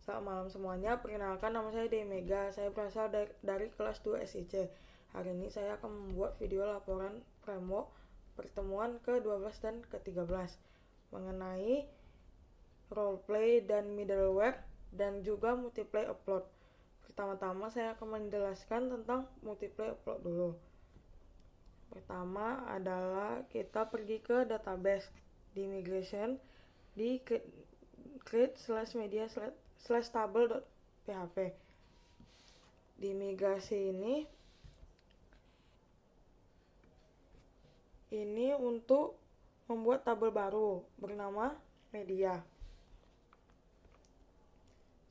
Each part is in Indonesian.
Selamat malam semuanya, perkenalkan nama saya Demega. Saya berasal dari kelas 2 SIC. Hari ini saya akan membuat video laporan framework pertemuan ke-12 dan ke-13 mengenai roleplay dan middleware dan juga multiplayer upload. Pertama-tama saya akan menjelaskan tentang multiplayer upload dulu. Pertama adalah kita pergi ke database di migration di create/media/table.php. Di migrasi ini untuk membuat tabel baru bernama media.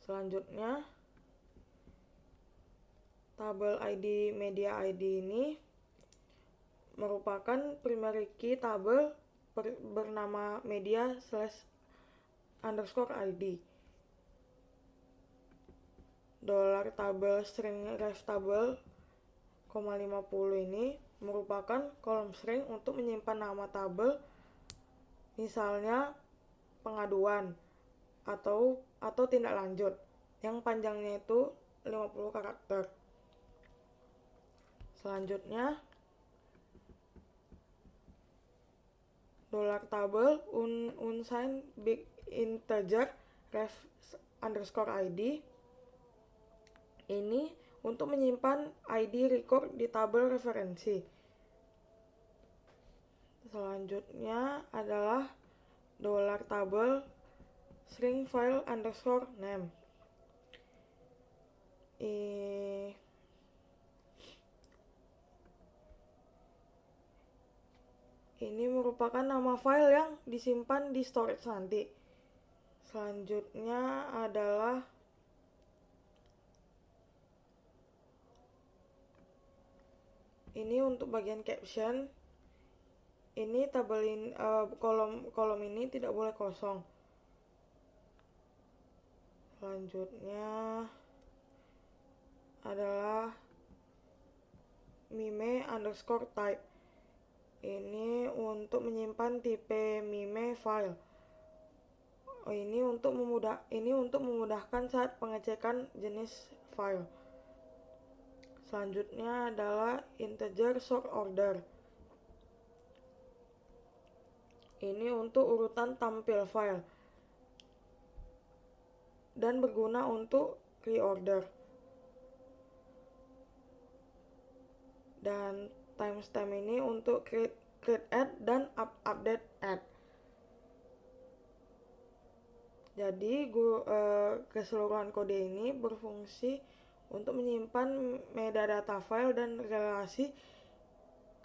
Selanjutnya tabel ID media ID ini merupakan primary key tabel bernama media/_id. $tabel string ref tabel, 50 ini merupakan kolom string untuk menyimpan nama tabel, misalnya pengaduan atau tindak lanjut yang panjangnya itu 50 karakter. Selanjutnya $tabel unsigned big integer ref_id ini untuk menyimpan ID record di tabel referensi. Selanjutnya adalah $tabel string file underscore name. Ini merupakan nama file yang disimpan di storage nanti. Selanjutnya adalah ini untuk bagian caption. Ini tabel kolom ini tidak boleh kosong. Selanjutnya adalah mime_type. Ini untuk menyimpan tipe mime file. Ini untuk memudahkan saat pengecekan jenis file. Selanjutnya adalah integer sort order. Ini untuk urutan tampil file dan berguna untuk reorder. Dan timestamp ini untuk create add dan update add. Jadi keseluruhan kode ini berfungsi untuk menyimpan metadata file dan relasi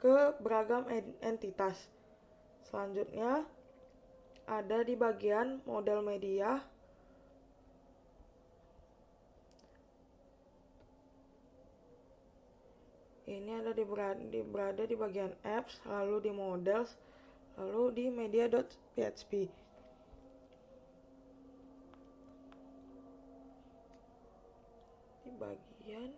ke beragam entitas. Selanjutnya ada di bagian model media. Ini ada berada di bagian apps, lalu di models, lalu di media.php. Di bagian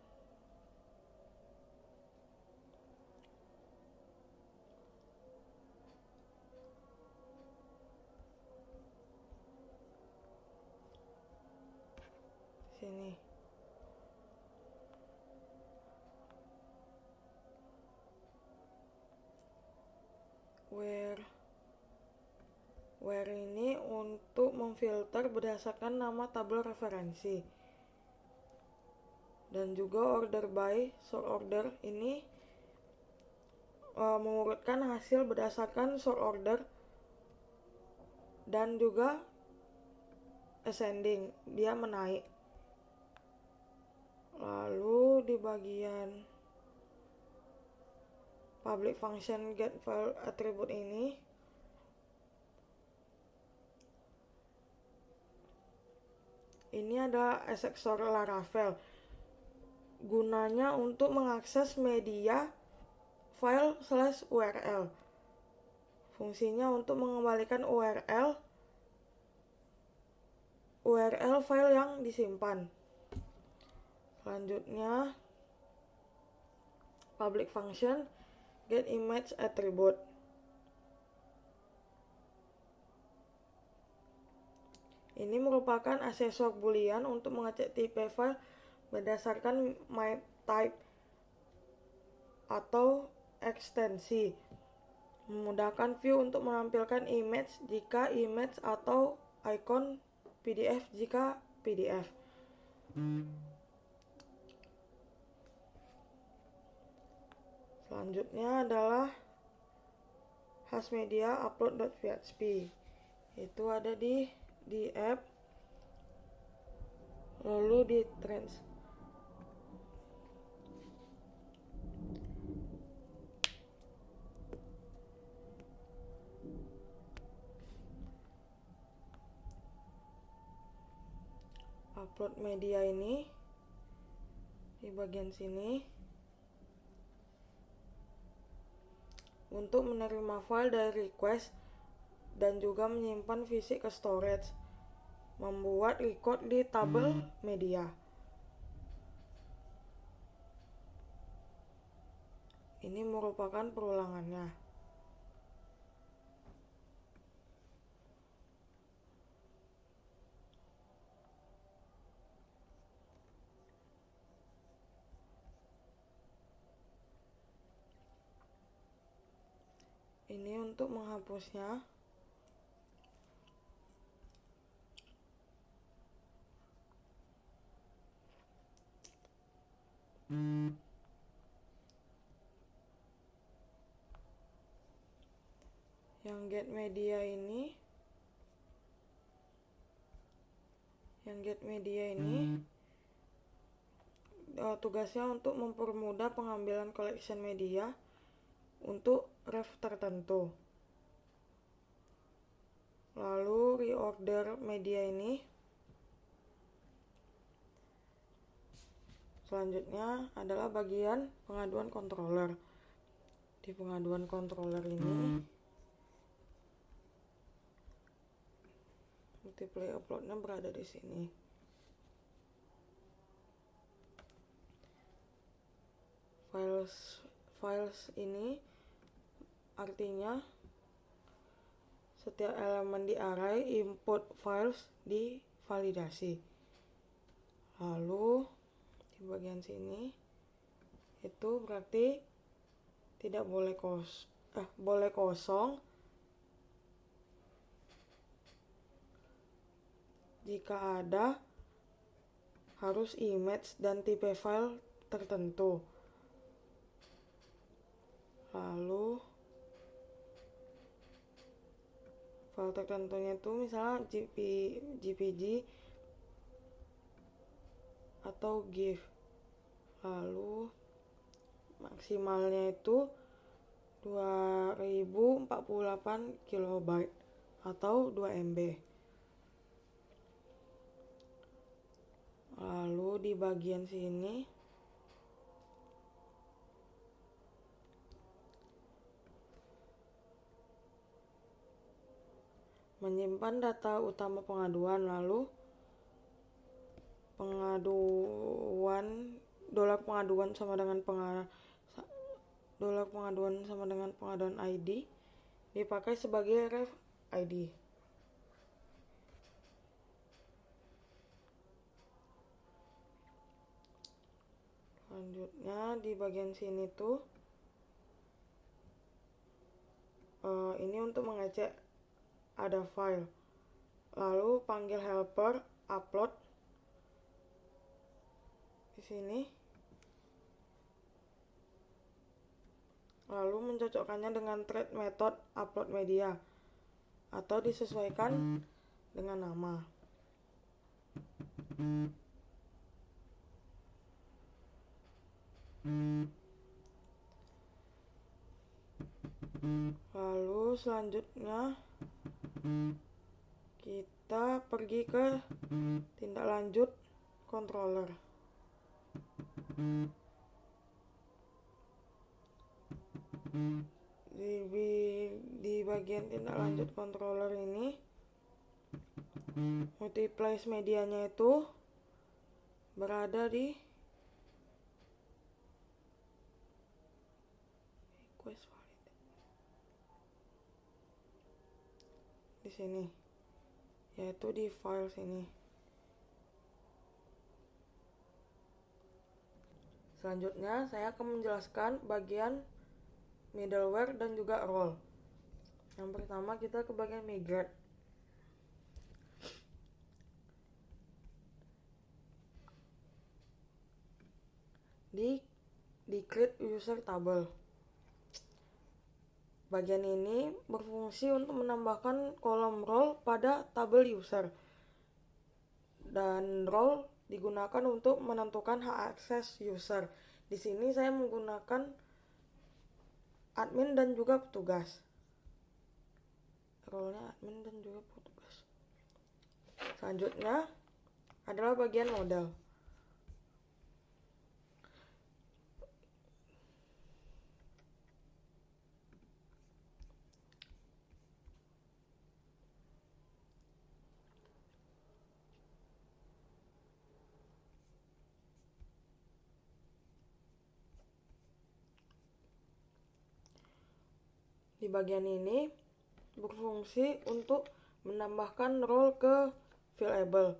sini. Where ini untuk memfilter berdasarkan nama tabel referensi. Dan juga order by sort order ini mengurutkan hasil berdasarkan sort order dan juga ascending, dia menaik. Lalu di bagian public function get file attribute ini ada accessor Laravel, gunanya untuk mengakses media file/URL. Fungsinya untuk mengembalikan URL file yang disimpan. Selanjutnya public function get image attribute. Ini merupakan aksesor boolean untuk mengecek tipe file berdasarkan type atau ekstensi. Memudahkan view untuk menampilkan image jika image atau icon PDF jika PDF. Selanjutnya adalah Hasmedia upload.php. Itu ada di app, lalu di trends. Upload media ini di bagian sini untuk menerima file dari request dan juga menyimpan fisik ke storage, membuat record di tabel media. Ini merupakan perulangannya. Ini untuk menghapusnya. Yang get media ini, tugasnya untuk mempermudah pengambilan collection media untuk ref tertentu. Lalu reorder media ini. Selanjutnya adalah bagian pengaduan controller. Di pengaduan controller ini multiplay uploadnya berada di sini. Files ini artinya setiap elemen di array input files divalidasi. Lalu di bagian sini itu berarti tidak boleh boleh kosong jika ada harus image dan tipe file tertentu. Lalu file tertentunya itu misalnya JPG atau GIF. Lalu maksimalnya itu 2048 KB atau 2 MB. Lalu di bagian sini menyimpan data utama pengaduan, lalu pengaduan sama dengan pengaduan ID dipakai sebagai ref ID. Selanjutnya di bagian sini tuh ini untuk mengecek ada file. Lalu panggil helper upload di sini. Lalu mencocokkannya dengan thread method upload media atau disesuaikan dengan nama. Lalu selanjutnya kita pergi ke tindak lanjut controller. Di bagian tindak lanjut controller ini multiplace medianya itu berada di request valid di sini yaitu di file sini. Selanjutnya saya akan menjelaskan bagian middleware dan juga role. Yang pertama kita ke bagian migrate. Di create user table. Bagian ini berfungsi untuk menambahkan kolom role pada tabel user. Dan role digunakan untuk menentukan hak akses user. Di sini saya menggunakan admin dan juga petugas. Role-nya admin dan juga petugas. Selanjutnya adalah bagian model. Di bagian ini berfungsi untuk menambahkan role ke variable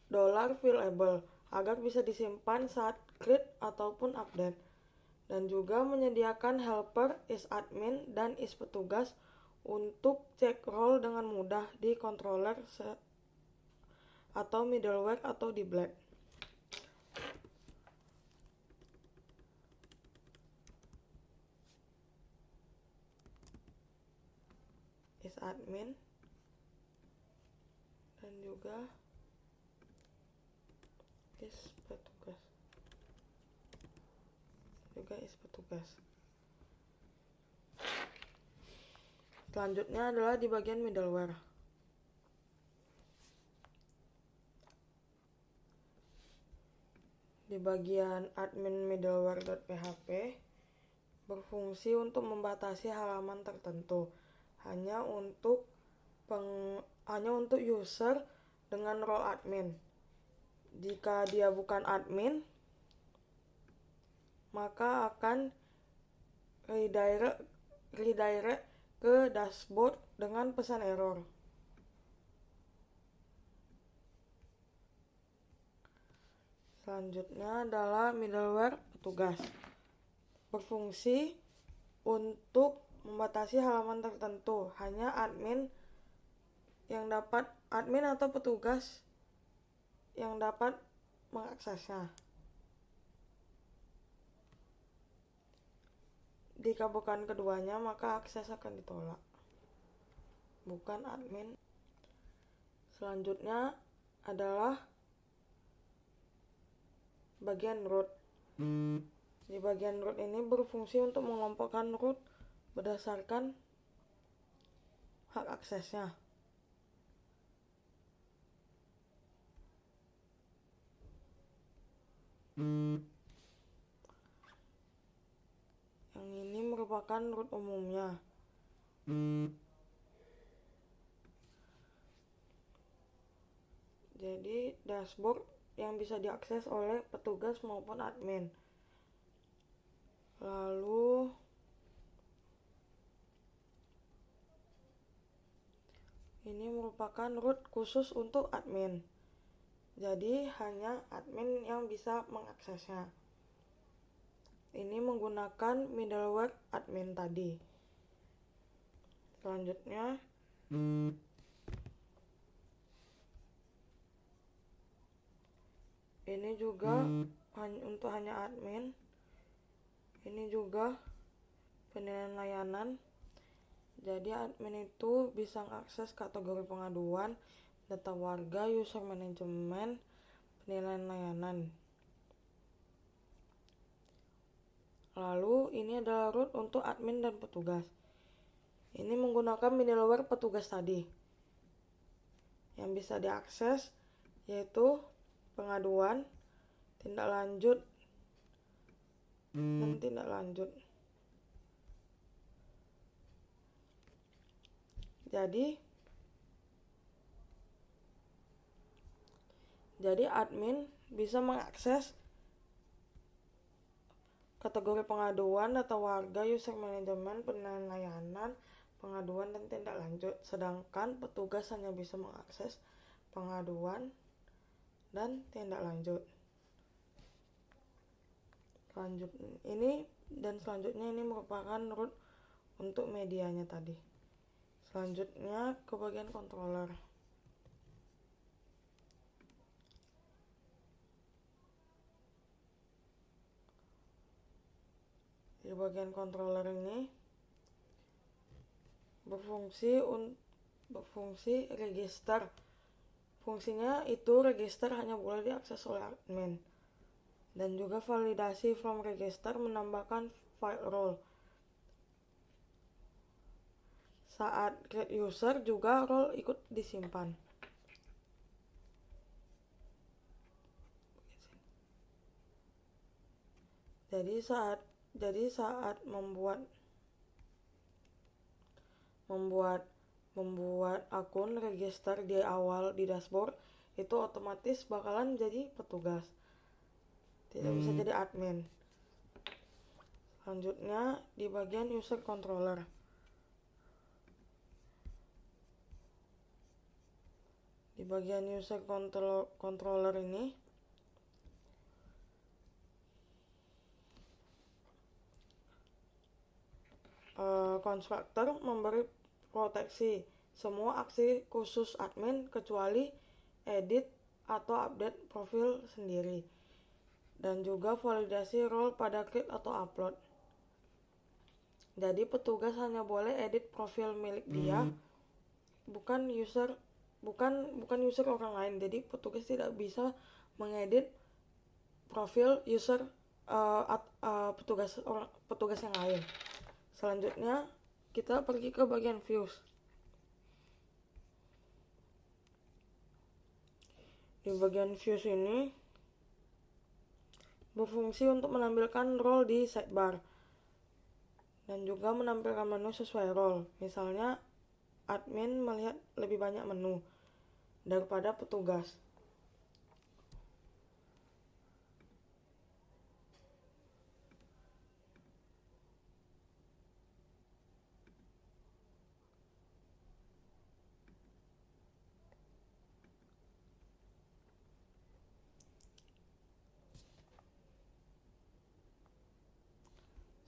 $variable agar bisa disimpan saat create ataupun update, dan juga menyediakan helper isAdmin dan isPetugas untuk cek role dengan mudah di controller atau middleware atau di Black. isAdmin dan juga isPetugas. Selanjutnya adalah di bagian middleware. Di bagian admin middleware.php berfungsi untuk membatasi halaman tertentu hanya untuk user dengan role admin. Jika dia bukan admin, maka akan redirect ke dashboard dengan pesan error. Selanjutnya adalah middleware petugas. Berfungsi untuk membatasi halaman tertentu, hanya admin atau petugas yang dapat mengaksesnya. Jika bukan keduanya, maka akses akan ditolak, bukan admin. Selanjutnya adalah bagian root. Di bagian root ini berfungsi untuk mengelompokkan root berdasarkan hak aksesnya. Yang ini merupakan root umumnya. Jadi dashboard yang bisa diakses oleh petugas maupun admin. Lalu ini merupakan root khusus untuk admin. Jadi hanya admin yang bisa mengaksesnya. Ini menggunakan middleware admin tadi. Selanjutnya ini juga untuk hanya admin. Ini juga penilaian layanan. Jadi admin itu bisa mengakses kategori pengaduan, data warga, user management, penilaian layanan. Lalu ini adalah root untuk admin dan petugas. Ini menggunakan middleware petugas tadi. Yang bisa diakses yaitu pengaduan, tindak lanjut, dan tindak lanjut. Jadi admin bisa mengakses kategori pengaduan, data warga, user management, penilaian layanan, pengaduan dan tindak lanjut, sedangkan petugas hanya bisa mengakses pengaduan dan tindak lanjut. Selanjutnya ini merupakan root untuk medianya tadi. Selanjutnya ke bagian controller. Di bagian controller ini berfungsi register. Fungsinya itu register hanya boleh diakses oleh admin. Dan juga validasi from register menambahkan file role. Saat create user juga role ikut disimpan. Jadi saat membuat akun register di awal di dashboard itu otomatis bakalan jadi petugas, tidak bisa jadi admin. Selanjutnya di bagian user controller. Di bagian user controller ini konstruktor memberi proteksi semua aksi khusus admin kecuali edit atau update profil sendiri, dan juga validasi role pada create atau upload. Jadi petugas hanya boleh edit profil milik dia, bukan user orang lain. Jadi petugas tidak bisa mengedit profil user petugas yang lain. Selanjutnya kita pergi ke bagian views. Di bagian views ini berfungsi untuk menampilkan role di sidebar dan juga menampilkan menu sesuai role. Misalnya admin melihat lebih banyak menu daripada petugas.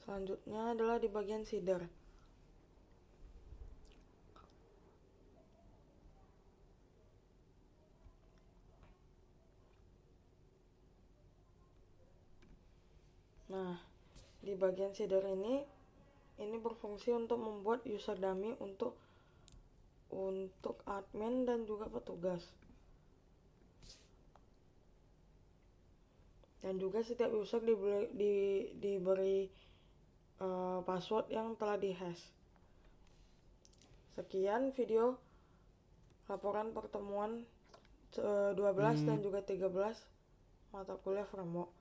Selanjutnya adalah di bagian seeder. Nah, di bagian seeder ini berfungsi untuk membuat user dummy untuk admin dan juga petugas. Dan juga setiap user diberi password yang telah dihash. Sekian video laporan pertemuan 12 dan juga 13 mata kuliah framework.